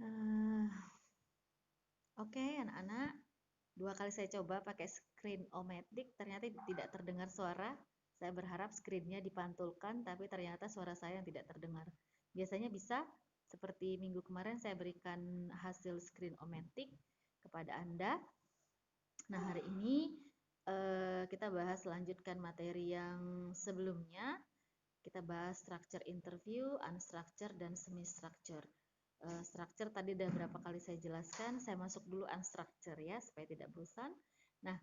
Eh, Oke, anak-anak. 2 kali saya coba pakai screen-o-matic, ternyata tidak terdengar suara. Saya berharap screen-nya dipantulkan, tapi ternyata suara saya yang tidak terdengar. Biasanya bisa, seperti minggu kemarin saya berikan hasil screen-o-matic kepada Anda. Nah, hari ini kita bahas lanjutkan materi yang sebelumnya. Kita bahas structure interview, unstructured, dan semi-structure. Structure tadi udah berapa kali saya jelaskan, saya masuk dulu unstructure ya, supaya tidak bosan. Nah,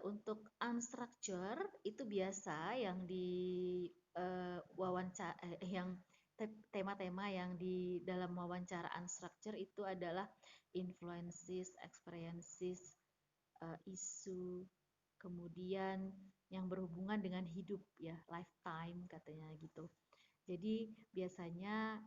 untuk unstructure itu biasa yang di yang tema-tema yang di dalam wawancara unstructure itu adalah influences, experiences, isu, kemudian yang berhubungan dengan hidup ya, lifetime katanya gitu. Jadi biasanya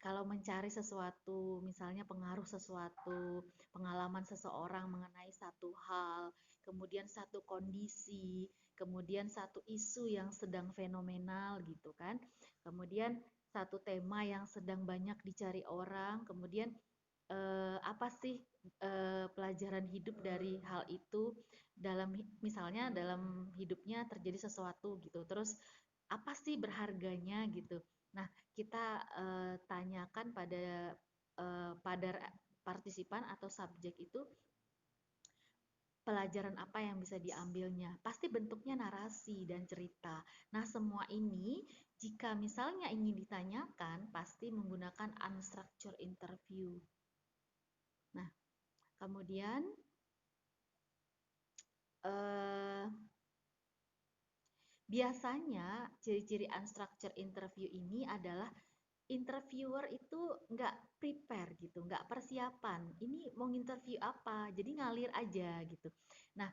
kalau mencari sesuatu, misalnya pengaruh sesuatu, pengalaman seseorang mengenai satu hal, kemudian satu kondisi, kemudian satu isu yang sedang fenomenal gitu kan, kemudian satu tema yang sedang banyak dicari orang, kemudian apa sih pelajaran hidup dari hal itu dalam misalnya dalam hidupnya terjadi sesuatu gitu, terus apa sih berharganya gitu. Nah, kita tanyakan pada partisipan atau subjek itu pelajaran apa yang bisa diambilnya. Pasti bentuknya narasi dan cerita. Nah, semua ini jika misalnya ingin ditanyakan pasti menggunakan unstructured interview. Nah, kemudian eh, biasanya ciri-ciri unstructured interview ini adalah interviewer itu nggak prepare gitu, nggak persiapan. Ini mau interview apa, jadi ngalir aja gitu. Nah,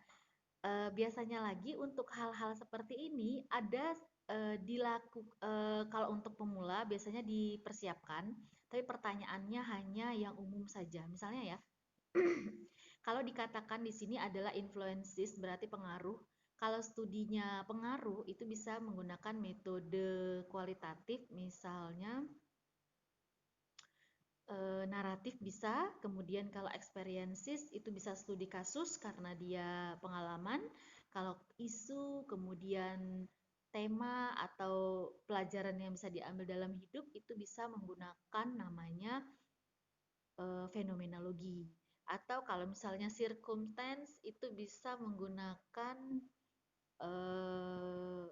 biasanya lagi untuk hal-hal seperti ini ada kalau untuk pemula biasanya dipersiapkan, tapi pertanyaannya hanya yang umum saja. Misalnya ya, kalau dikatakan di sini adalah influences berarti pengaruh. Kalau studinya pengaruh itu bisa menggunakan metode kualitatif, misalnya naratif bisa, kemudian kalau experiences itu bisa studi kasus karena dia pengalaman, kalau isu, kemudian tema atau pelajaran yang bisa diambil dalam hidup itu bisa menggunakan namanya fenomenologi. Atau kalau misalnya circumstance itu bisa menggunakan eh,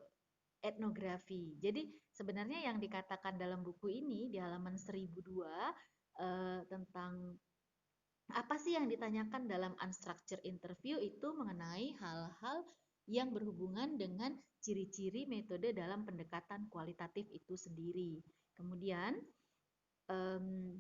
etnografi. Jadi sebenarnya yang dikatakan dalam buku ini di halaman 1002 tentang apa sih yang ditanyakan dalam unstructured interview itu mengenai hal-hal yang berhubungan dengan ciri-ciri metode dalam pendekatan kualitatif itu sendiri. Kemudian um,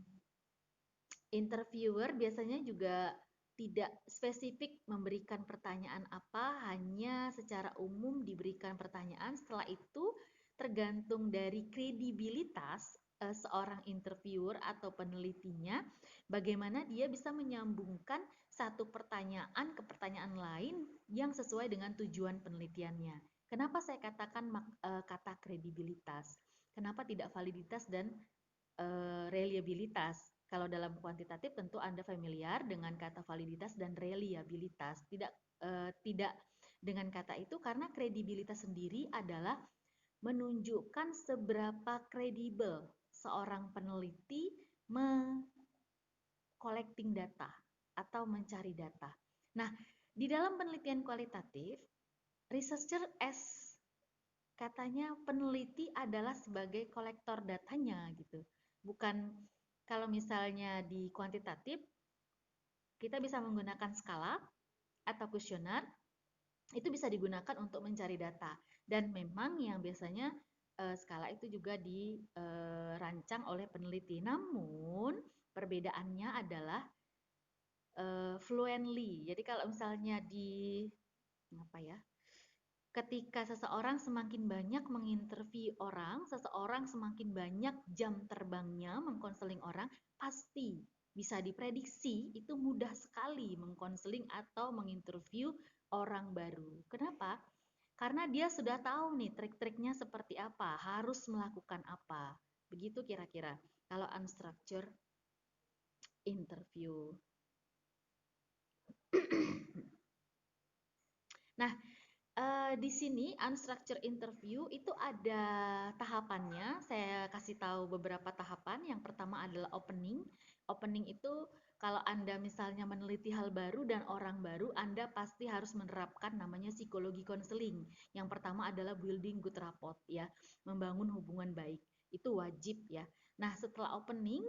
interviewer biasanya juga tidak spesifik memberikan pertanyaan apa, hanya secara umum diberikan pertanyaan. Setelah itu tergantung dari kredibilitas seorang interviewer atau penelitinya, bagaimana dia bisa menyambungkan satu pertanyaan ke pertanyaan lain yang sesuai dengan tujuan penelitiannya. Kenapa saya katakan kata kredibilitas? Kenapa tidak validitas dan reliabilitas? Kalau dalam kuantitatif tentu Anda familiar dengan kata validitas dan reliabilitas. Tidak dengan kata itu karena kredibilitas sendiri adalah menunjukkan seberapa kredibel seorang peneliti collecting data atau mencari data. Nah, di dalam penelitian kualitatif, researcher as katanya peneliti adalah sebagai kolektor datanya gitu. Bukan kalau misalnya di kuantitatif kita bisa menggunakan skala atau kuesioner itu bisa digunakan untuk mencari data dan memang yang biasanya skala itu juga dirancang oleh peneliti. Namun perbedaannya adalah fluently. Jadi kalau misalnya di apa ya? Ketika seseorang semakin banyak menginterview orang, seseorang semakin banyak jam terbangnya mengkonseling orang, pasti bisa diprediksi itu mudah sekali mengkonseling atau menginterview orang baru. Kenapa? Karena dia sudah tahu nih trik-triknya seperti apa, harus melakukan apa. Begitu kira-kira kalau unstructured. interview. Nah, di sini unstructured interview itu ada tahapannya. Saya kasih tahu beberapa tahapan. Yang pertama adalah opening. Opening itu kalau Anda misalnya meneliti hal baru dan orang baru, Anda pasti harus menerapkan namanya psikologi konseling. Yang pertama adalah building good rapport ya, membangun hubungan baik. Itu wajib ya. Nah, setelah opening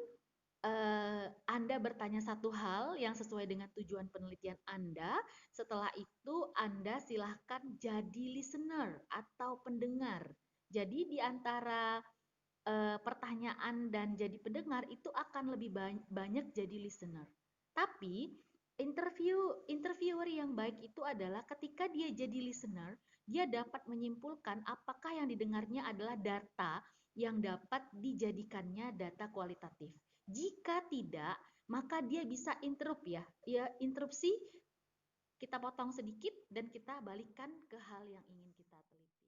Anda bertanya satu hal yang sesuai dengan tujuan penelitian Anda. Setelah itu Anda silahkan jadi listener atau pendengar. Jadi di antara pertanyaan dan jadi pendengar itu akan lebih banyak jadi listener. Tapi interviewer yang baik itu adalah ketika dia jadi listener, dia dapat menyimpulkan apakah yang didengarnya adalah data yang dapat dijadikannya data kualitatif. Jika tidak, maka dia bisa interrupt ya. Ya, interupsi kita potong sedikit dan kita balikan ke hal yang ingin kita teliti.